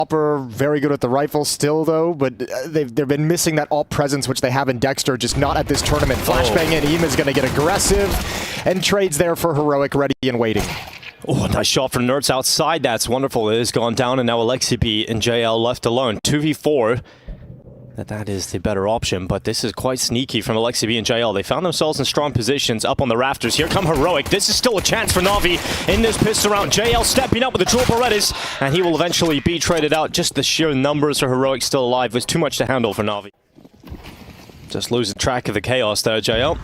Opper, very good with the rifle still, though, but they've been missing that alt presence, which they have in Dexter, just not at this tournament. Flashbang in, IEM is going to get aggressive, and trades there for Heroic, ready and waiting. Oh, nice shot from Nerds outside. That's wonderful. It has gone down, and now Alexibi and JL left alone. 2v4. That is the better option, but this is quite sneaky from Alexibi and JL. They found themselves in strong positions up on the rafters. Here come Heroic. This is still a chance for Navi in this pistol round. JL stepping up with the dual Berettas, and he will eventually be traded out. Just the sheer numbers for Heroic still alive was too much to handle for Navi. Just losing track of the chaos there, JL.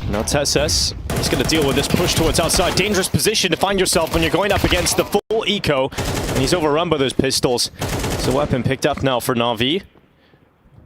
Now TSS, he's going to deal with this push towards outside. Dangerous position to find yourself when you're going up against the full eco, and he's overrun by those pistols. It's a weapon picked up now for Navi.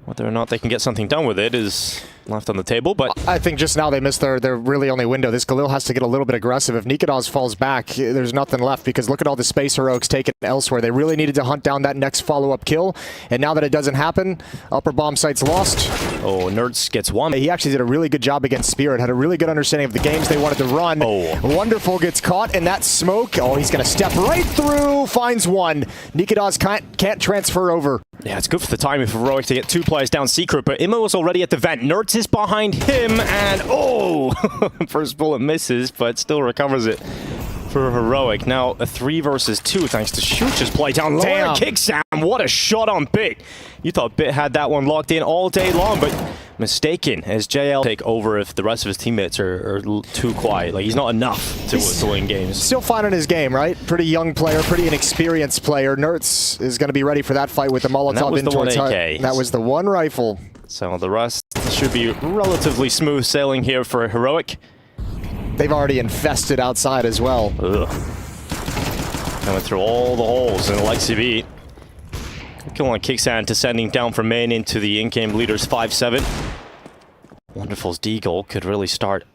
Whether or not they can get something done with it is left on the table, but I think just now they missed their really only window. This Galil has to get a little bit aggressive. If Nikodas falls back, there's nothing left, because look at all the space Heroic's taken elsewhere. They really needed to hunt down that next follow-up kill, and now that it doesn't happen, upper bomb site's lost. Oh, Nerds gets one. He actually did a really good job against Spirit, had a really good understanding of the games they wanted to run. Oh. Wonderful gets caught in that smoke. Oh, he's going to step right through, finds one. Nikodas can't transfer over. Yeah, it's good for the timing for Heroic to get two players down secret, but Immo was already at the vent. Nerds is behind him, and oh! First bullet misses, but still recovers it for Heroic. Now a 3 versus 2 thanks to Shuch's play down low. Damn. Kick Sam, what a shot on Bit. You thought Bit had that one locked in all day long, but mistaken as JL take over if the rest of his teammates are too quiet. Like, he's not enough to win games. Still finding his game, right? Pretty young player, pretty inexperienced player. Nerds is going to be ready for that fight with the Molotov in towards Hut. That was the one rifle. So the rest should be relatively smooth sailing here for Heroic. They've already infested outside as well. Ugh. Coming through all the holes in Alexibi. Kill on Kicksand descending down from main into the in-game leaders 5-7. Wonderful's D-goal could really start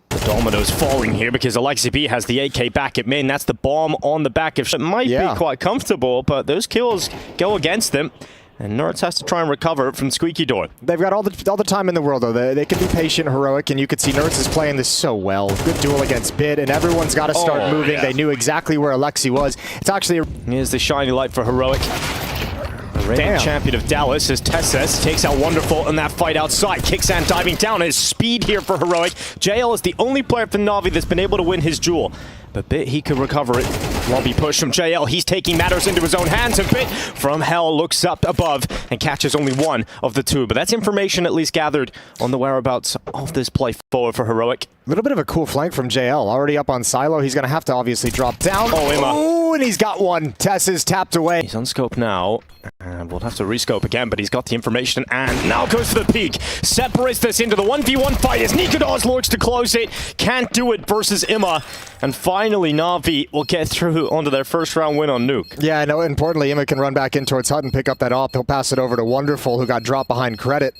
the dominoes falling here, because Alexibi has the AK back at main. That's the bomb on the back of... It might be quite comfortable, but those kills go against them. And Nerds has to try and recover from Squeaky Door. They've got all the time in the world, though. They can be patient, Heroic, and you could see Nerds is playing this so well. Good duel against Bid, and everyone's got to start moving. Yeah. They knew exactly where Alexi was. It's actually... Here's the shiny light for Heroic. The reigning champion of Dallas as Tesses takes out Wonderful in that fight outside. Kicksand diving down. His speed here for Heroic. JL is the only player from Navi that's been able to win his duel. But Bit, he could recover it. Lumpy push from JL. He's taking matters into his own hands. And Bit from Hell looks up above and catches only one of the two. But that's information at least gathered on the whereabouts of this play forward for Heroic. A little bit of a cool flank from JL. Already up on Silo. He's going to have to obviously drop down. Oh, Imma. Oh, and he's got one. Tess is tapped away. He's on scope now. And we'll have to rescope again, but he's got the information and now goes for the peak. Separates this into the 1v1 fight as Nikodas looks to close it. Can't do it versus Imma. And finally, Navi will get through onto their first round win on Nuke. Yeah, I know. Importantly, Imma can run back in towards Hut and pick up that op. He'll pass it over to Wonderful, who got dropped behind Credit.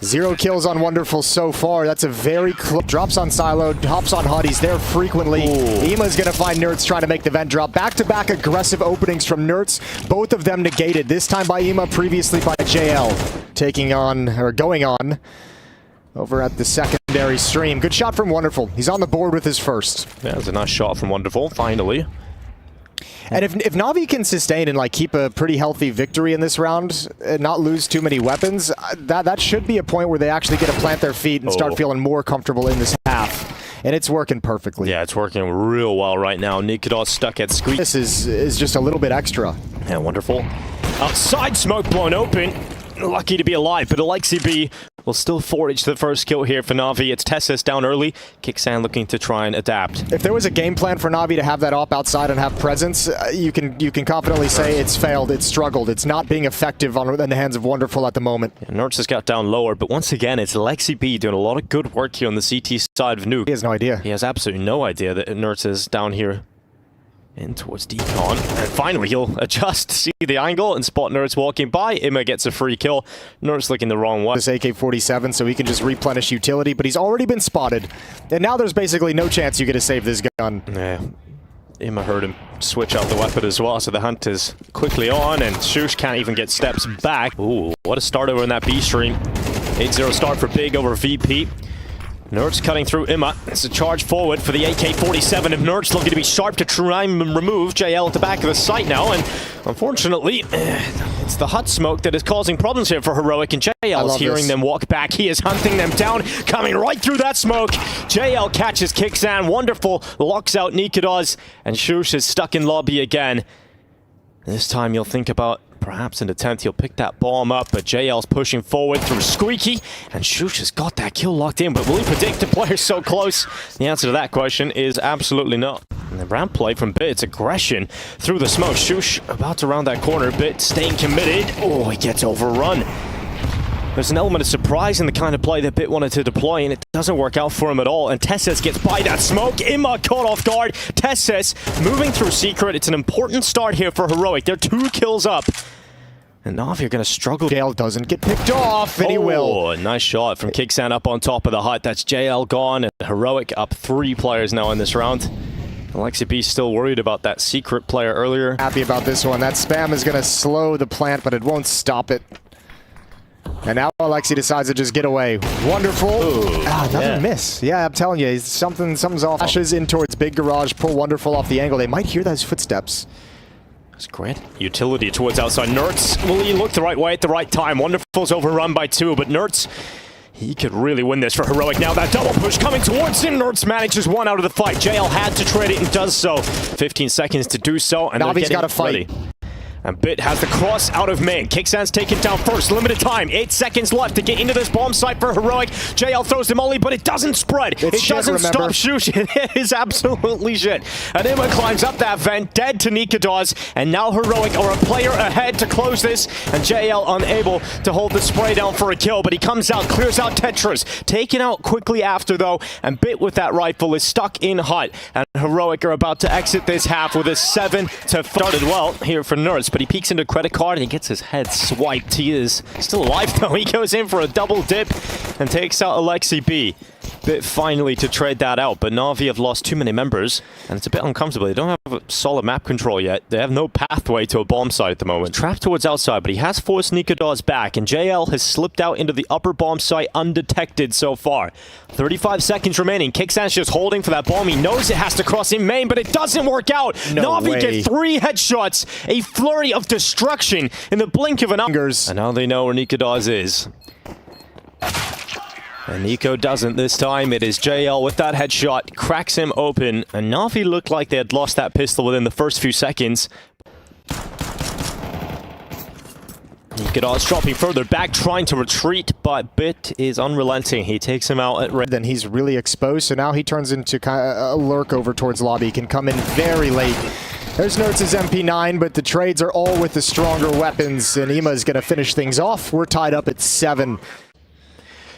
0 kills on Wonderful so far. That's a very close. Drops on Silo, hops on Hut. He's there frequently. Imma's going to find Nerds trying to make the vent drop. Back-to-back aggressive openings from Nerds. Both of them negated. This time by Imma, previously by JL. Taking on, or going on, over at the secondary stream. Good shot from Wonderful. He's on the board with his first. Yeah, that's a nice shot from Wonderful, finally. And if Navi can sustain and keep a pretty healthy victory in this round and not lose too many weapons, that should be a point where they actually get to plant their feet and start feeling more comfortable in this half. And it's working perfectly. Yeah, it's working real well right now. Nikodas stuck at Squeak. This is just a little bit extra. Yeah, Wonderful. Outside smoke blown open. Lucky to be alive, but Alexibi will still forage the first kill here for Navi. It's Tessus down early. Kicksand looking to try and adapt. If there was a game plan for Navi to have that op outside and have presence, you can confidently say it's failed, it's struggled, it's not being effective in the hands of Wonderful at the moment. Yeah, Nerds has got down lower, but once again, it's Alexibi doing a lot of good work here on the CT side of Nuke. He has no idea. He has absolutely no idea that Nerds is down here in towards Decon, and finally he'll adjust, see the angle, and spot Nerds walking by. Imma gets a free kill. Nerds looking the wrong way. This AK-47, so he can just replenish utility, but he's already been spotted. And now there's basically no chance you get to save this gun. Yeah. Imma heard him switch out the weapon as well, so the hunt is quickly on, and Shush can't even get steps back. Ooh, what a start over in that B stream. 8-0 start for Big over VP. Nerds cutting through Imma. It's a charge forward for the AK-47 of Nerds, looking to be sharp to try and remove JL at the back of the site now, and unfortunately, it's the hut smoke that is causing problems here for Heroic, and JL is hearing them walk back. He is hunting them down, coming right through that smoke. JL catches Kixan, wonderful, locks out Nikodos, and Shush is stuck in lobby again. This time you'll think about perhaps in the 10th he'll pick that bomb up, but JL's pushing forward through Squeaky, and Shush has got that kill locked in, but will he predict the player so close? The answer to that question is absolutely not. And the ramp play from Bit, it's aggression through the smoke. Shush about to round that corner, Bit staying committed. Oh, he gets overrun. There's an element of surprise in the kind of play that Bit wanted to deploy, and it doesn't work out for him at all. And Tesses gets by that smoke. Imma caught off guard. Tesses moving through Secret. It's an important start here for Heroic. They're 2 kills up. And Navi are going to struggle. JL doesn't get picked off, and he will. Nice shot from Kixan up on top of the hut. That's JL gone, and Heroic up 3 players now in this round. Alexi B still worried about that Secret player earlier. Happy about this one. That spam is going to slow the plant, but it won't stop it. And now Alexi decides to just get away. Wonderful. Another miss. Yeah, I'm telling you, something's off. Flashes in towards Big Garage, pull Wonderful off the angle. They might hear those footsteps. That's great. Utility towards outside. Nerds, will he look the right way at the right time? Wonderful's overrun by 2, but Nerds, he could really win this for Heroic. Now that double push coming towards him. Nerds manages 1 out of the fight. JL had to trade it and does so. 15 seconds to do so, and Navi's got to fight. Ready. And Bit has the cross out of main. Kixan's taken down first. Limited time. 8 seconds left to get into this bomb site for Heroic. JL throws the molly, but it doesn't spread. It doesn't stop Shush. It is absolutely shit. And Imma climbs up that vent, dead to Nikodos. And now Heroic are a player ahead to close this. And JL unable to hold the spray down for a kill. But he comes out, clears out Tetris. Taken out quickly after, though. And Bit with that rifle is stuck in hut. And Heroic are about to exit this half with a 7-5. Started well here for Nerds, but he peeks into credit card and he gets his head swiped. He is still alive though. He goes in for a double dip and takes out Alexi B. Bit finally to trade that out, but Navi have lost too many members and it's a bit uncomfortable. They don't have solid map control yet. They have no pathway to a bomb site at the moment. Trapped towards outside, but he has forced Nikodos back, and JL has slipped out into the upper bomb site undetected so far. 35 seconds remaining. Kixan's just holding for that bomb. He knows it has to cross in main, but it doesn't work out. Navi get 3 headshots, a flurry of destruction in the blink of an eye. And now they know where Nikodos is. And Nico doesn't this time. It is JL with that headshot, cracks him open, and Navi looked like they had lost that pistol within the first few seconds. Nikodos dropping further back, trying to retreat, but Bit is unrelenting. He takes him out at red. Then he's really exposed, so now he turns into kind of a lurk over towards lobby. He can come in very late. There's Nerds' MP9, but the trades are all with the stronger weapons, and Imma is going to finish things off. We're tied up at 7.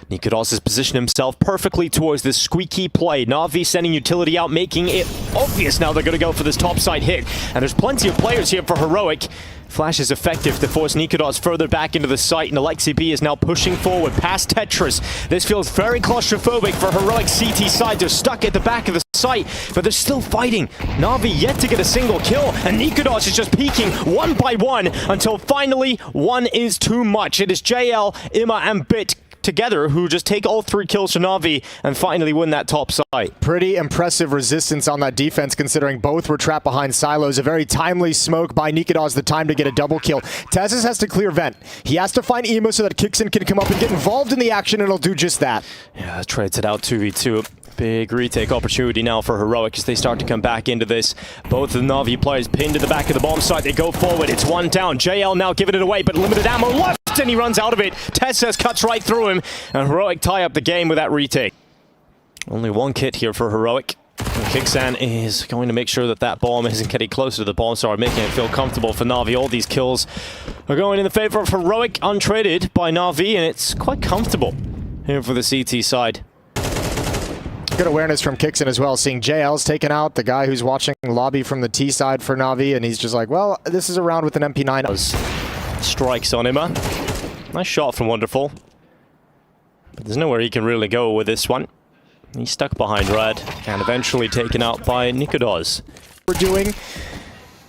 Nikodos has positioned himself perfectly towards this squeaky play. Navi sending utility out, making it obvious now they're going to go for this topside hit. And there's plenty of players here for Heroic. Flash is effective to force Nikodos further back into the site, and Alexi B is now pushing forward past Tetris. This feels very claustrophobic for Heroic CT side. They're stuck at the back of the site, but they're still fighting. Navi yet to get a single kill, and Nikodos is just peeking 1 by 1 until finally 1 is too much. It is JL, Imma, and Bit together who just take all 3 kills to Navi and finally win that top site. Pretty impressive resistance on that defense considering both were trapped behind silos. A very timely smoke by Nikodos, the time to get a double kill. Tezis has to clear vent. He has to find Imma so that Kixan can come up and get involved in the action, and he'll do just that. Yeah, trades it out 2v2. Big retake opportunity now for Heroic as they start to come back into this. Both of the Navi players pinned to the back of the bomb site. They go forward. It's 1 down. JL now giving it away, but limited ammo left, and he runs out of it. Tesses cuts right through him, and Heroic tie up the game with that retake. Only 1 kit here for Heroic. Kixan is going to make sure that that bomb isn't getting closer to the bomb site, making it feel comfortable for Navi. All these kills are going in the favor of Heroic, untraded by Navi, and it's quite comfortable here for the CT side. Good awareness from Kixan as well, seeing JL's taken out, the guy who's watching lobby from the T side for Navi, and he's just like, well, this is a round with an MP9. Strikes on Imma. Nice shot from Wonderful. But there's nowhere he can really go with this one. He's stuck behind red, and eventually taken out by Nikodos. We're doing,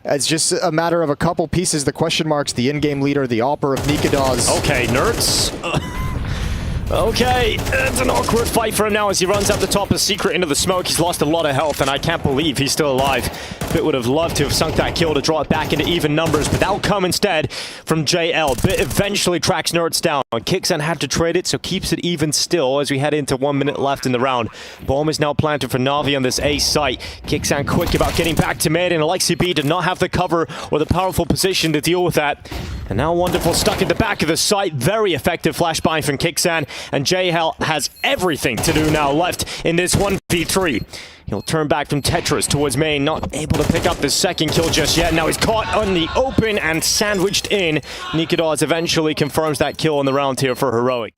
it's just a matter of a couple pieces, the question marks, the in-game leader, the AWPer of Nikodos. Okay, Nerds. Okay, it's an awkward fight for him now as he runs up the top of Secret into the smoke. He's lost a lot of health, and I can't believe he's still alive. Bit would have loved to have sunk that kill to draw it back into even numbers, but that'll come instead from JL. Bit eventually tracks Nerds down. Kixan had to trade it, so keeps it even still as we head into 1 minute left in the round. Bomb is now planted for NAVI on this A site. Kixan quick about getting back to mid, and LXCB did not have the cover or the powerful position to deal with that. And now Wonderful stuck at the back of the site. Very effective flashbang from Kixan. And JL has everything to do now left in this 1v3. He'll turn back from Tetris towards main, not able to pick up the second kill just yet. Now he's caught on the open and sandwiched in. Nikodas eventually confirms that kill in the round here for Heroic.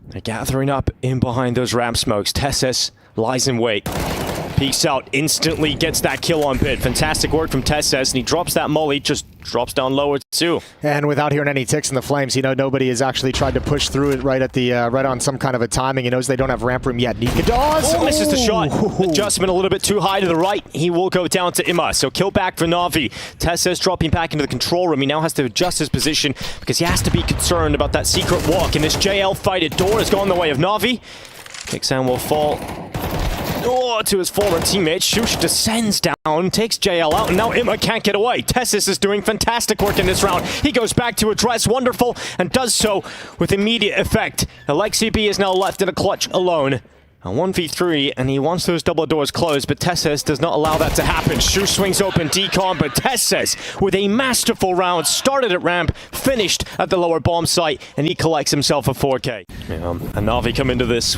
They're gathering up in behind those ramp smokes. Tessus lies in wait. Peeks out, instantly gets that kill on Bit. Fantastic work from Tessus, and he drops that molly, just drops down lower too. And without hearing any ticks in the flames, you know, nobody has actually tried to push through it right at the right on some kind of a timing. He knows they don't have ramp room yet. Nikodas misses the shot. Adjustment a little bit too high to the right. He will go down to Imma. So kill back for Navi. Tessus dropping back into the control room. He now has to adjust his position because he has to be concerned about that secret walk. In this JL fight, a door has gone the way of Navi. Kixan will fall. To his former teammate. Shush descends down, takes JL out, and now Imma can't get away. Tessus is doing fantastic work in this round. He goes back to address Wonderful and does so with immediate effect. LXCB is now left in a clutch alone. A 1v3, and he wants those double doors closed, but Tessus does not allow that to happen. Shush swings open decon, but Tessus, with a masterful round, started at ramp, finished at the lower bomb site, and he collects himself a 4K. And Navi come into this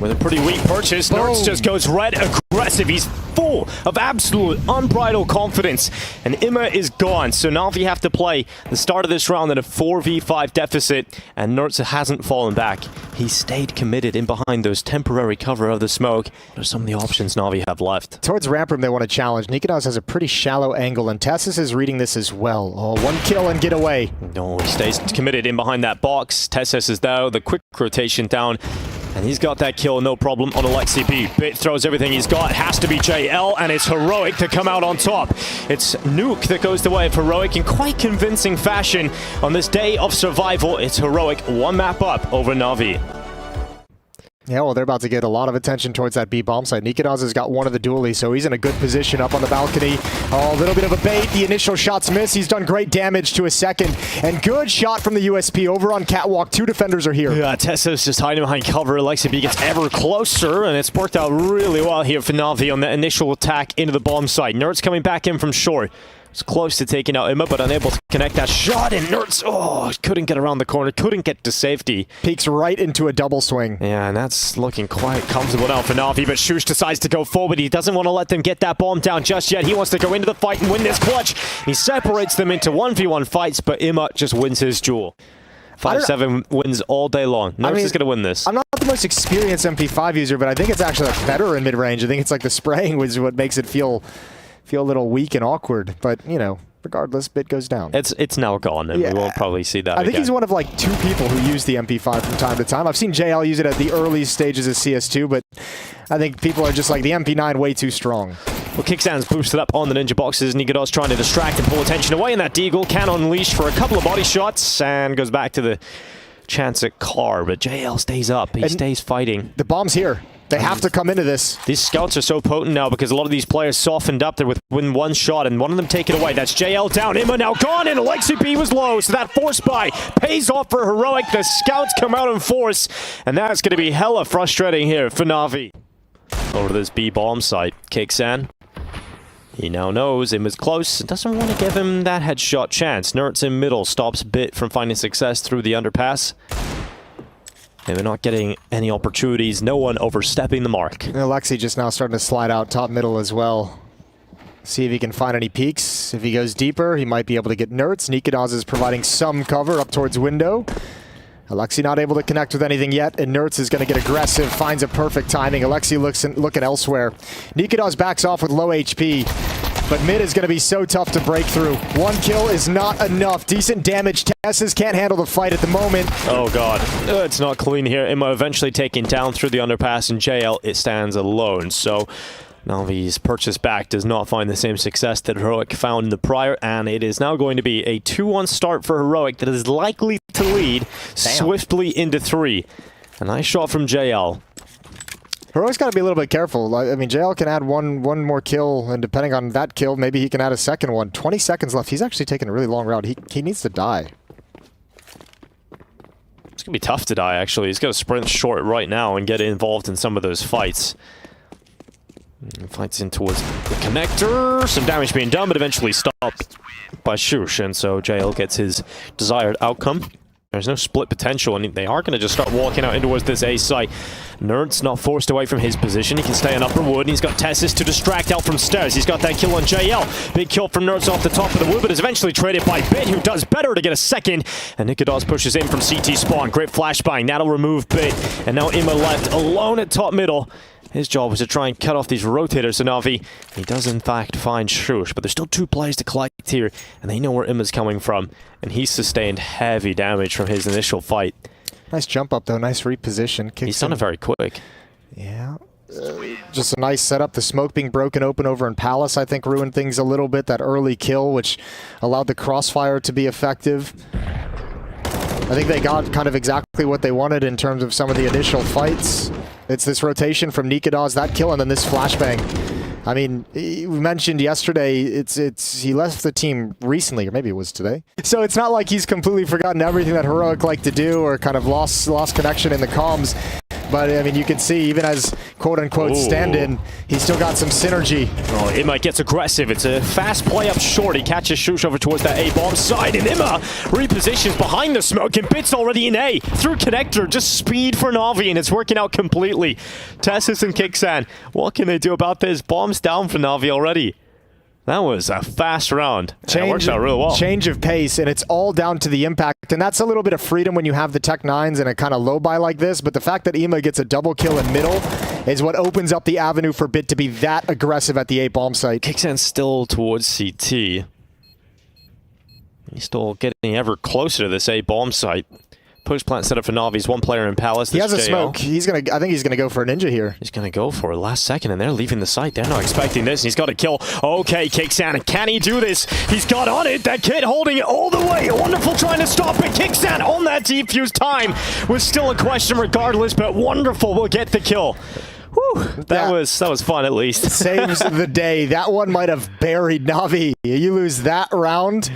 with a pretty weak purchase. Nerds just goes red aggressive. He's full of absolute unbridled confidence. And Imma is gone. So Navi have to play the start of this round in a 4v5 deficit. And Nerds hasn't fallen back. He stayed committed in behind those temporary cover of the smoke. There's some of the options Navi have left. Towards ramp room they want to challenge. Nikodas has a pretty shallow angle, and Tessus is reading this as well. Oh, one kill and get away. No, he stays committed in behind that box. Tessus is there. The quick rotation down. And he's got that kill, no problem, on LXCB. Bit throws everything he's got. Has to be JL, and it's Heroic to come out on top. It's Nuke that goes the way of Heroic in quite convincing fashion. On this day of survival, it's Heroic one map up over Navi. Yeah, well, they're about to get a lot of attention towards that B bomb site. Nikodas has got one of the dualies, so he's in a good position up on the balcony. Oh, a little bit of a bait. The initial shots miss. He's done great damage to a second. And good shot from the USP over on Catwalk. Two defenders are here. Yeah, Tessus just hiding behind cover. LXCB gets ever closer, and it's worked out really well here for Navi on the initial attack into the bomb site. Nerds coming back in from short. It's close to taking out Imma, but unable to connect that shot, and Nerds, couldn't get around the corner, couldn't get to safety. Peeks right into a double swing. Yeah, and that's looking quite comfortable now for Navi, but Shush decides to go forward. He doesn't want to let them get that bomb down just yet. He wants to go into the fight and win this clutch. He separates them into 1v1 fights, but Imma just wins his duel. 5-7 wins all day long. Nerds is going to win this. I'm not the most experienced MP5 user, but I think it's actually better in mid-range. I think it's like the spraying was what makes it feel a little weak and awkward, but you know, regardless, Bit goes down. It's now gone, and we won't probably see that I think he's one of like 2 people who use the MP5 from time to time. I've seen JL use it at the early stages of CS2, but I think people are just like, the MP9 way too strong. Well, Kixan's boosted up on the ninja boxes. Nikodas trying to distract and pull attention away, and that Deagle can unleash for a couple of body shots and goes back to the chance at car, but JL stays up. He stays fighting. The bomb's here. They have to come into this. These scouts are so potent now because a lot of these players softened up there within one shot, and one of them take it away. That's JL down. Imma now gone, and LXCB was low, so that force buy pays off for Heroic. The scouts come out in force, and that's going to be hella frustrating here for Navi. Over to this B bomb site. Kixan. He now knows Imma's close and doesn't want to give him that headshot chance. Nerds in middle stops Bit from finding success through the underpass. And we're not getting any opportunities. No one overstepping the mark. Alexi just now starting to slide out top middle as well. See if he can find any peaks. If he goes deeper, he might be able to get Nerds. Nikodas is providing some cover up towards window. Alexi not able to connect with anything yet, and Nerds is going to get aggressive, finds a perfect timing. Alexi looking elsewhere. Nikodas backs off with low HP. But mid is going to be so tough to break through. One kill is not enough. Decent damage. Tessus can't handle the fight at the moment. Oh god. It's not clean here. Imma eventually taken down through the underpass, and JL, it stands alone. So Navi's purchase back does not find the same success that Heroic found in the prior, and it is now going to be a 2-1 start for Heroic that is likely to lead swiftly into 3. A nice shot from JL. Heroic's got to be a little bit careful. I mean, JL can add one more kill, and depending on that kill, maybe he can add a second one. 20 seconds left. He's actually taking a really long route. He needs to die. It's going to be tough to die, actually. He's got to sprint short right now and get involved in some of those fights. Fights in towards the connector. Some damage being done, but eventually stopped by Shush, and so JL gets his desired outcome. There's no split potential, and they are going to just start walking out in towards this A site. Nerd's not forced away from his position. He can stay on upper wood, and he's got Tessis to distract out from stairs. He's got that kill on JL. Big kill from Nerd's off the top of the wood, but is eventually traded by Bit, who does better to get a second. And Nikodos pushes in from CT spawn. Great flashbang. That'll remove Bit. And now Imma left alone at top middle. His job was to try and cut off these rotators to NAVI. He does in fact find Shush, but there's still 2 players to collect here, and they know where Imma's coming from. And he's sustained heavy damage from his initial fight. Nice jump up though, nice reposition. He's done it very quick. Yeah. Just a nice setup. The smoke being broken open over in Palace, I think, ruined things a little bit. That early kill, which allowed the crossfire to be effective. I think they got kind of exactly what they wanted in terms of some of the initial fights. It's this rotation from Nikodos, that kill, and then this flashbang. I mean, we mentioned yesterday, he left the team recently, or maybe it was today. So it's not like he's completely forgotten everything that Heroic like to do, or kind of lost connection in the comms. But, I mean, you can see, even as quote-unquote stand-in, he's still got some synergy. Oh, Imma gets aggressive. It's a fast play up short. He catches Shush over towards that A-bomb side, and Imma repositions behind the smoke, and Bit's already in A. Through connector, just speed for Navi, and it's working out completely. Tessis and Kixan, what can they do about this? Bombs down for Navi already. That was a fast round. It works out real well. Change of pace, and it's all down to the impact. And that's a little bit of freedom when you have the Tech 9s and a kind of low buy like this. But the fact that Imma gets a double kill in middle is what opens up the avenue for Bit to be that aggressive at the A-bomb site. Kixan's still towards CT. He's still getting ever closer to this A-bomb site. Push plant set up for Navi's 1 player in Palace. He has a smoke. I think he's gonna go for a ninja here. He's gonna go for it last second, and they're leaving the site. They're not expecting this. He's got a kill. Okay, Kixan, can he do this? He's got on it. That kid holding it all the way. Wonderful trying to stop it. Kixan on that defuse time was still a question regardless, but Wonderful will get the kill. Whew, that was fun at least. Saves the day. That one might have buried Navi. You lose that round.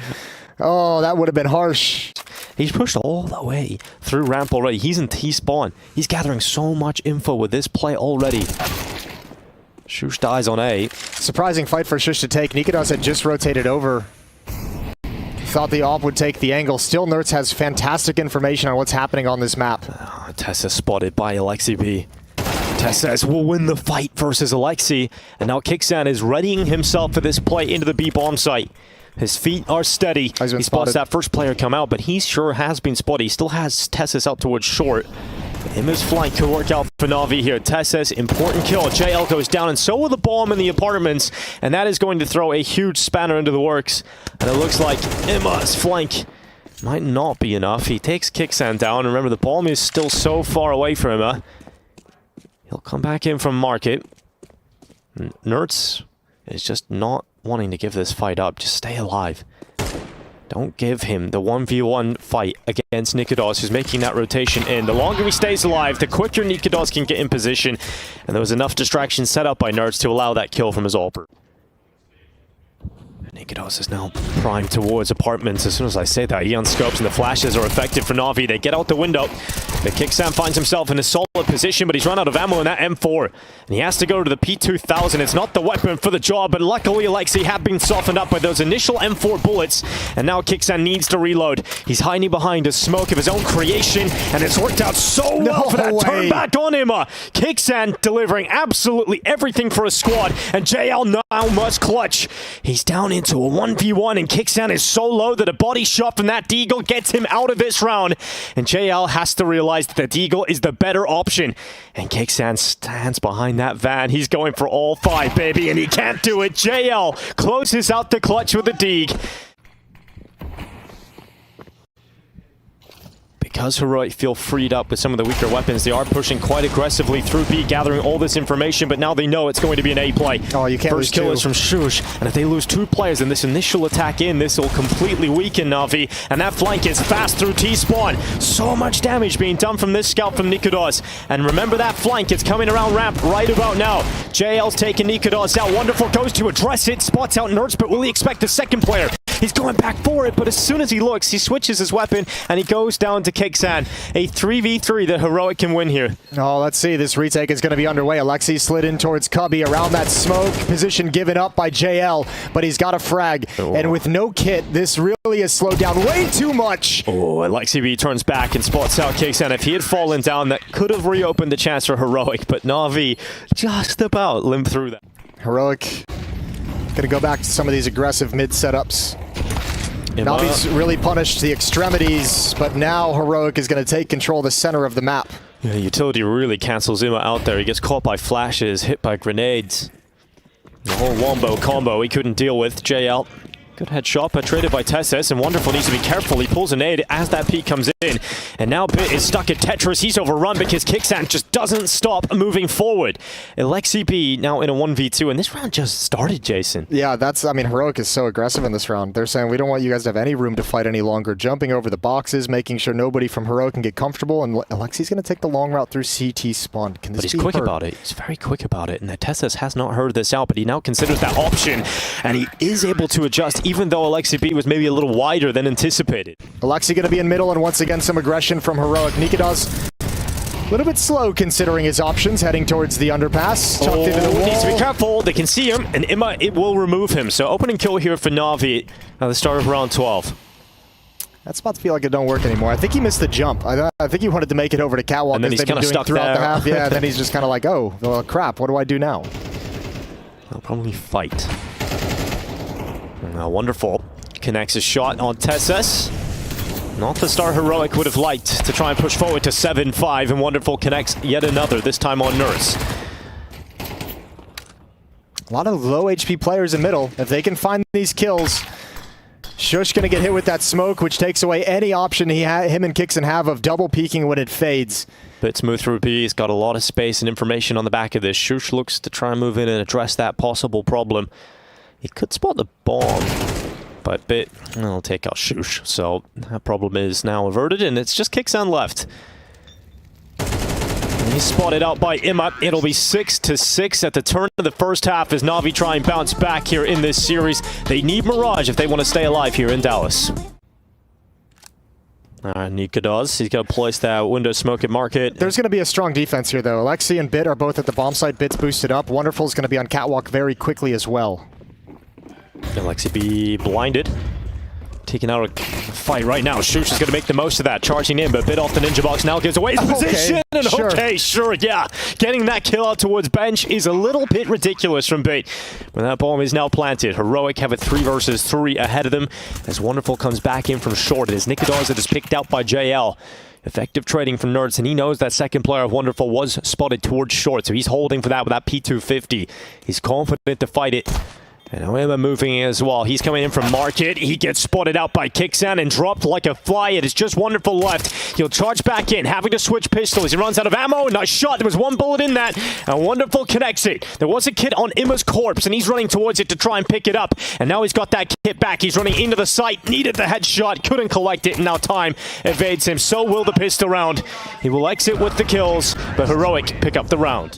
Oh, that would have been harsh. He's pushed all the way through ramp already. He's in T-spawn. He's gathering so much info with this play already. Shush dies on A. Surprising fight for Shush to take. Nikodos had just rotated over. Thought the op would take the angle. Still, Nerds has fantastic information on what's happening on this map. Tessa spotted by Alexi B. Tessa will win the fight versus Alexi. And now Kixan is readying himself for this play into the B-bomb site. His feet are steady. He spots that first player come out, but he sure has been spotted. He still has Tessis out towards short. Imma's flank could work out for Navi here. Tessis, important kill. JL goes down, and so will the bomb in the apartments. And that is going to throw a huge spanner into the works. And it looks like Imma's flank might not be enough. He takes Kixan down. Remember, the bomb is still so far away from Imma. He'll come back in from Market. Nerds is just not wanting to give this fight up. Just stay alive. Don't give him the 1v1 fight against Nikodos, who's making that rotation in. The longer he stays alive, the quicker Nikodos can get in position. And there was enough distraction set up by Nerds to allow that kill from his AWP. Nikodos is now primed towards apartments. As soon as I say that, he unscopes and the flashes are effective for Navi. They get out the window. The Kixan finds himself in a solid position, but he's run out of ammo in that M4. And he has to go to the P2000. It's not the weapon for the job, but luckily Alexi had been softened up by those initial M4 bullets. And now Kixan needs to reload. He's hiding behind a smoke of his own creation, and it's worked out so well for that turn back on him. Kixan delivering absolutely everything for his squad, and JL now must clutch. He's down into a 1v1, and Kixan is so low that a body shot from that Deagle gets him out of this round. And JL has to realize that the Deagle is the better option. And Kixan stands behind that van. He's going for all 5, baby, and he can't do it. JL closes out the clutch with the Deag. Big does Heroic feel freed up with some of the weaker weapons? They are pushing quite aggressively through B, gathering all this information, but now they know it's going to be an A play. Oh, you can't lose First kill two. is from Shush, and if they lose 2 players in this initial attack in, this will completely weaken Navi, and that flank is fast through T-spawn. So much damage being done from this scout from Nikodos, and remember that flank, it's coming around ramp right about now. JL's taking Nikodos out. Wonderful goes to address it, spots out Nerds, but will he expect the second player? He's going back for it, but as soon as he looks, he switches his weapon, and he goes down to Kixan. A 3v3 that Heroic can win here. Oh, let's see. This retake is going to be underway. Alexi slid in towards Cubby around that smoke. Position given up by JL, but he's got a frag. Oh. And with no kit, this really is slowed down way too much. Oh, Alexi B turns back and spots out Kixan. If he had fallen down, that could have reopened the chance for Heroic, but Navi just about limped through that. Heroic going to go back to some of these aggressive mid setups. Navi's really punished the extremities, but now Heroic is going to take control of the center of the map. Yeah, Utility really cancels Ima out there. He gets caught by flashes, hit by grenades. The whole wombo combo he couldn't deal with. JL. Good headshot, but traded by Tessus, and Wonderful needs to be careful. He pulls a nade as that peek comes in, and now Bit is stuck at Tetris. He's overrun because Kixan just doesn't stop moving forward. Alexi B now in a 1v2, and this round just started, Jason. Yeah, I mean, Heroic is so aggressive in this round. They're saying, we don't want you guys to have any room to fight any longer. Jumping over the boxes, making sure nobody from Heroic can get comfortable, and Alexi's going to take the long route through CT spawn. Can this But he's quick about it. He's very quick about it, and Tessus has not heard this out, but he now considers that option, and he is able to adjust, even though Alexi B was maybe a little wider than anticipated. Alexi going to be in middle, and once again some aggression from Heroic. Nikodos a little bit slow considering his options, heading towards the underpass. Chucked into the wall. Needs to be careful. They can see him, and Ima, it will remove him. So opening kill here for Navi at the start of round 12. That's about to feel like it don't work anymore. I think he missed the jump. I think he wanted to make it over to Catwalk, and then he's kind of stuck throughout there. The half. Yeah, then he's just kind of like, oh, well, crap, what do I do now? I'll probably fight. Wonderful. Connects his shot on Tessus. Not the start Heroic would have liked to try and push forward to 7-5, and Wonderful connects yet another, this time on Nurse. A lot of low HP players in middle. If they can find these kills, Shush going to get hit with that smoke, which takes away any option him and Kixan have of double peeking when it fades. Bit smooth through B. He's got a lot of space and information on the back of this. Shush looks to try and move in and address that possible problem. He could spot the bomb, but Bit will take out Shush. So that problem is now averted, and it's just Kixan left. And he's spotted out by Ima. It'll be 6-6 at the turn of the first half as Navi try and bounce back here in this series. They need Mirage if they want to stay alive here in Dallas. Nikodos, he's going to place that window smoke at market. There's going to be a strong defense here, though. Alexi and Bit are both at the bomb site. Bit's boosted up. Wonderful's going to be on Catwalk very quickly as well. Alexi be blinded. Taking out a fight right now. Shush is going to make the most of that. Charging in, but Bit off the ninja box now gives away his position. And sure, yeah. Getting that kill out towards bench is a little bit ridiculous from Bit. When that bomb is now planted, Heroic have it 3 versus 3 ahead of them. As Wonderful comes back in from short, it is Nikodos that is picked out by JL. Effective trading from Nerds, and he knows that second player of Wonderful was spotted towards short, so he's holding for that with that P250. He's confident to fight it. And Ima moving as well. He's coming in from market. He gets spotted out by Kixan and dropped like a fly. It is just Wonderful left. He'll charge back in, having to switch pistols. He runs out of ammo. Nice shot. There was 1 bullet in that. And Wonderful connects it. There was a kit on Ima's corpse, and he's running towards it to try and pick it up. And now he's got that kit back. He's running into the site. Needed the headshot. Couldn't collect it. And now time evades him. So will the pistol round. He will exit with the kills, but Heroic pick up the round.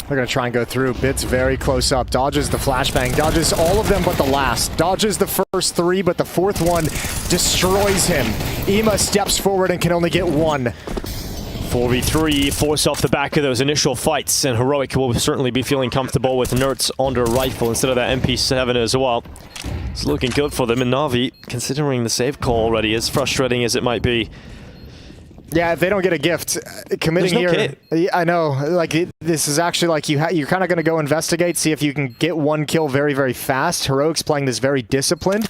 They're going to try and go through. Bit's very close up. Dodges the flashbang. Dodges all of them but the last. Dodges the first 3, but the 4th one destroys him. Ima steps forward and can only get 1. 4v3, force off the back of those initial fights, and Heroic will certainly be feeling comfortable with Nerds under rifle instead of that MP7 as well. It's looking good for them, and Navi, considering the save call already, as frustrating as it might be. Yeah, if they don't get a gift, committing here. I know, like this is actually like you're kind of going to go investigate, see if you can get 1 kill very, very fast. Heroic's playing this very disciplined,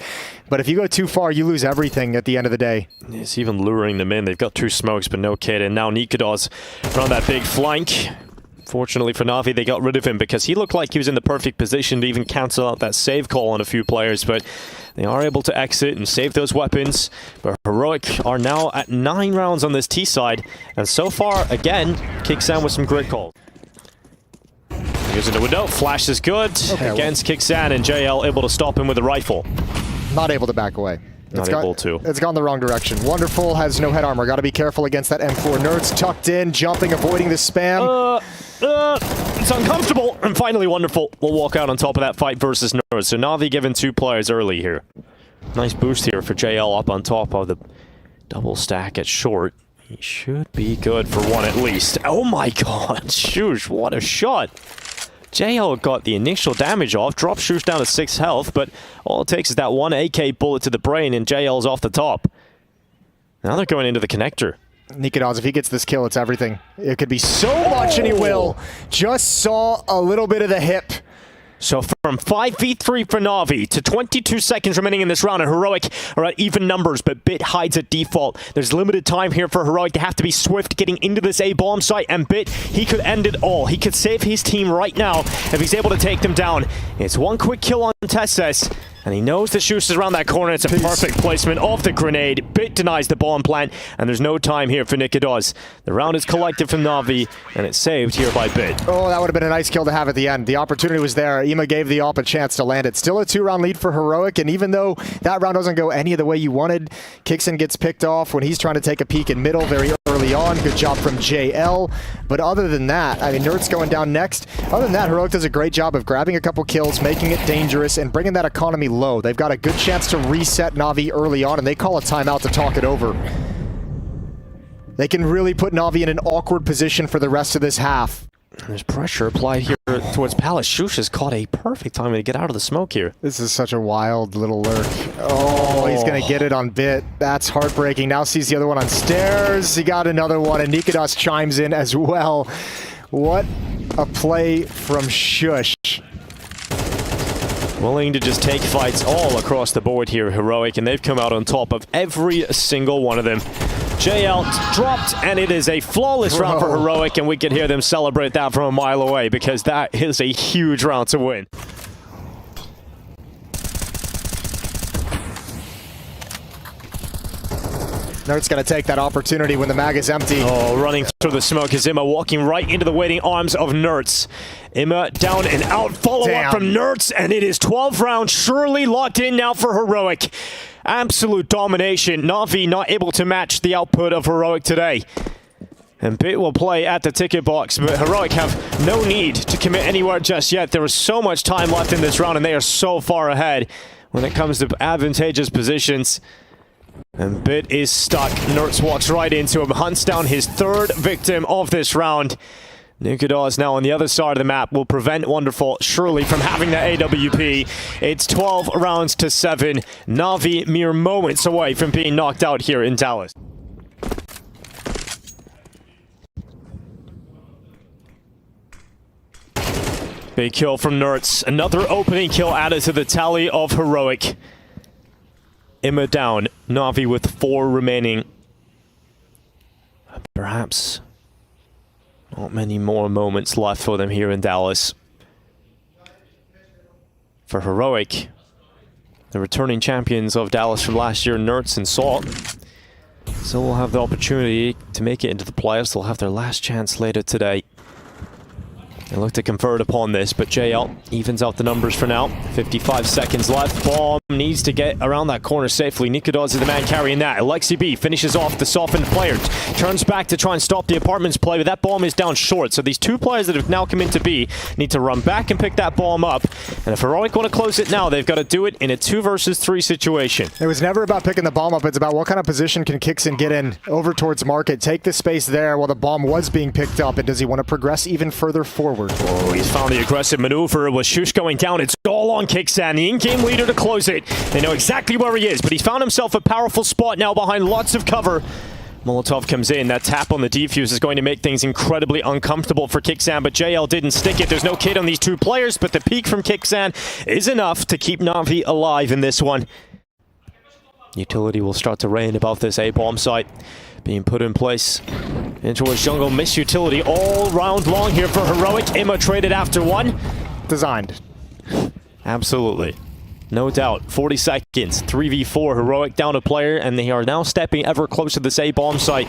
but if you go too far, you lose everything at the end of the day. It's even luring them in. They've got 2 smokes, but no kit, and now Nikodos from that big flank. Fortunately for Navi, they got rid of him because he looked like he was in the perfect position to even cancel out that save call on a few players, but they are able to exit and save those weapons. But Heroic are now at 9 rounds on this T side, and so far, again, Kixan with some grid calls. Here's into window, flash is good against Kixan, and JL able to stop him with a rifle. Not able to back away. Not able to. It's gone the wrong direction. Wonderful has no head armor. Got to be careful against that M4. Nerds tucked in, jumping, avoiding the spam. It's uncomfortable. And finally, Wonderful will walk out on top of that fight versus Nerds. So Navi given 2 players early here. Nice boost here for JL up on top of the double stack at short. He should be good for 1 at least. Oh my god, Shush, what a shot. JL got the initial damage off, dropped Shush down to 6 health, but all it takes is that 1 AK bullet to the brain and JL's off the top. Now they're going into the connector. Nikodos, if he gets this kill, it's everything. It could be so much, and he will. Just saw a little bit of the hip. So from 5v3 for Navi to 22 seconds remaining in this round, and Heroic are at even numbers, but Bit hides at default. There's limited time here for Heroic. They have to be swift getting into this A bomb site, and Bit, he could end it all. He could save his team right now if he's able to take them down. It's 1 quick kill on Tesses, and he knows that Shush is around that corner. It's a perfect placement of the grenade. Bit denies the bomb plant, and there's no time here for Nikodos. The round is collected from Navi, and it's saved here by Bit. Oh, that would have been a nice kill to have at the end. The opportunity was there. Ema gave the op a chance to land it. Still a 2-round lead for Heroic, and even though that round doesn't go any of the way you wanted, Kixan gets picked off when he's trying to take a peek in middle very early on. Good job from JL. But other than that, I mean, Nerd's going down next. Other than that, Heroic does a great job of grabbing a couple kills, making it dangerous, and bringing that economy low. They've got a good chance to reset Navi early on, and they call a timeout to talk it over. They can really put Navi in an awkward position for the rest of this half. There's pressure applied here towards Palace. Shush has caught a perfect time to get out of the smoke here. This is such a wild little lurk. Oh, he's going to get it on Bit. That's heartbreaking. Now sees the other one on stairs. He got another one, and Nikodos chimes in as well. What a play from Shush. Willing to just take fights all across the board here, Heroic, and they've come out on top of every single one of them. JL dropped, and it is a flawless round for Heroic, and we can hear them celebrate that from a mile away because that is a huge round to win. Nerd's going to take that opportunity when the mag is empty. Oh, running through the smoke is Imma, walking right into the waiting arms of Nerds. Imma down and out, follow-up from Nerds, and it is 12 rounds, surely locked in now for Heroic. Absolute domination. Navi not able to match the output of Heroic today. And Bit will play at the ticket box, but Heroic have no need to commit anywhere just yet. There is so much time left in this round, and they are so far ahead when it comes to advantageous positions. And Bit is stuck. Nerds walks right into him, hunts down his 3rd victim of this round. Nikodos now on the other side of the map will prevent Wonderful surely from having that AWP. It's 12 rounds to 7. Navi mere moments away from being knocked out here in Dallas. Big kill from Nerds. Another opening kill added to the tally of Heroic. Imma down. Navi with 4 remaining. Perhaps not many more moments left for them here in Dallas. For Heroic, the returning champions of Dallas from last year, Nerds and Salt, still will have the opportunity to make it into the playoffs. They'll have their last chance later today. They look to convert upon this, but JL evens out the numbers for now. 55 seconds left. Bomb needs to get around that corner safely. Nikodos is the man carrying that. Alexi B finishes off the softened player. Turns back to try and stop the apartments play, but that bomb is down short. So these 2 players that have now come into B need to run back and pick that bomb up. And if Heroic want to close it now, they've got to do it in a 2 versus 3 situation. It was never about picking the bomb up. It's about what kind of position can Kixan get in over towards market, take the space there while the bomb was being picked up, and does he want to progress even further forward? Oh, he's found the aggressive maneuver with Shush going down. It's all on Kixan, the in-game leader, to close it. They know exactly where he is, but he's found himself a powerful spot now behind lots of cover. Molotov comes in. That tap on the defuse is going to make things incredibly uncomfortable for Kixan, but JL didn't stick it. There's no kid on these 2 players, but the peek from Kixan is enough to keep Navi alive in this one. Utility will start to rain above this A-bomb site. being put in place into his jungle. Miss utility all round long here for Heroic. Imma traded after one. Designed. Absolutely. No doubt. 40 seconds. 3v4. Heroic down a player, and they are now stepping ever closer to this A-bomb site.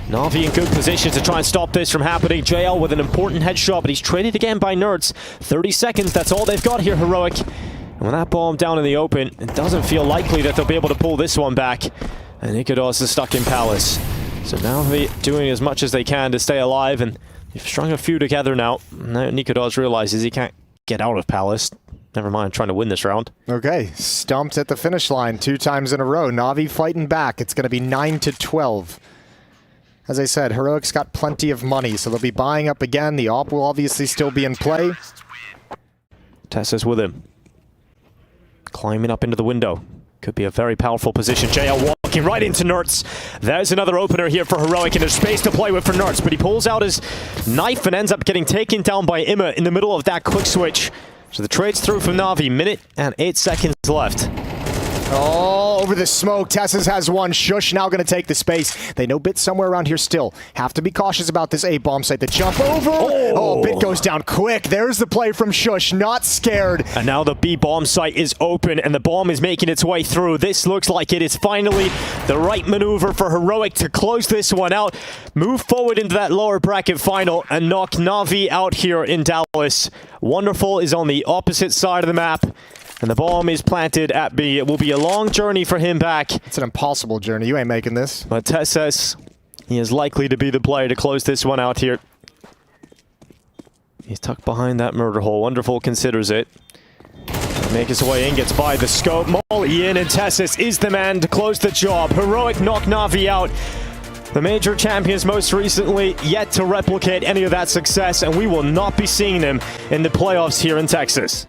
Navi in good position to try and stop this from happening. JL with an important headshot, but he's traded again by Nerds. 30 seconds, that's all they've got here, Heroic. And with that bomb down in the open, it doesn't feel likely that they'll be able to pull this one back. And Nikodos is stuck in Palace. So now they're doing as much as they can to stay alive, and they've strung a few together now. Now Nikodos realizes he can't get out of Palace. Never mind trying to win this round. Okay, stumped at the finish line 2 times in a row. Navi fighting back. It's going to be 9-12. As I said, Heroic's got plenty of money, so they'll be buying up again. The AWP will obviously still be in play. Tessa's with him. Climbing up into the window. Could be a very powerful position. JL walking right into Nerds. There's another opener here for Heroic, and there's space to play with for Nerds, but he pulls out his knife and ends up getting taken down by Imma in the middle of that quick switch. So the trade's through from Navi. Minute and 8 seconds left. Oh, over the smoke. Tess's has one. Shush now going to take the space. They know Bit somewhere around here still. Have to be cautious about this A-bomb site. The jump over. Oh, Bit goes down quick. There's the play from Shush. Not scared. And now the B-bomb site is open, and the bomb is making its way through. This looks like it is finally the right maneuver for Heroic to close this one out, move forward into that lower bracket final, and knock Navi out here in Dallas. Wonderful is on the opposite side of the map. And the bomb is planted at B. It will be a long journey for him back. It's an impossible journey. You ain't making this. But Tess says he is likely to be the player to close this one out here. He's tucked behind that murder hole. Wonderful considers it. Make his way in, gets by the scope. Molly in, and Tessus is the man to close the job. Heroic knock Navi out. The major champions most recently yet to replicate any of that success, and we will not be seeing them in the playoffs here in Texas.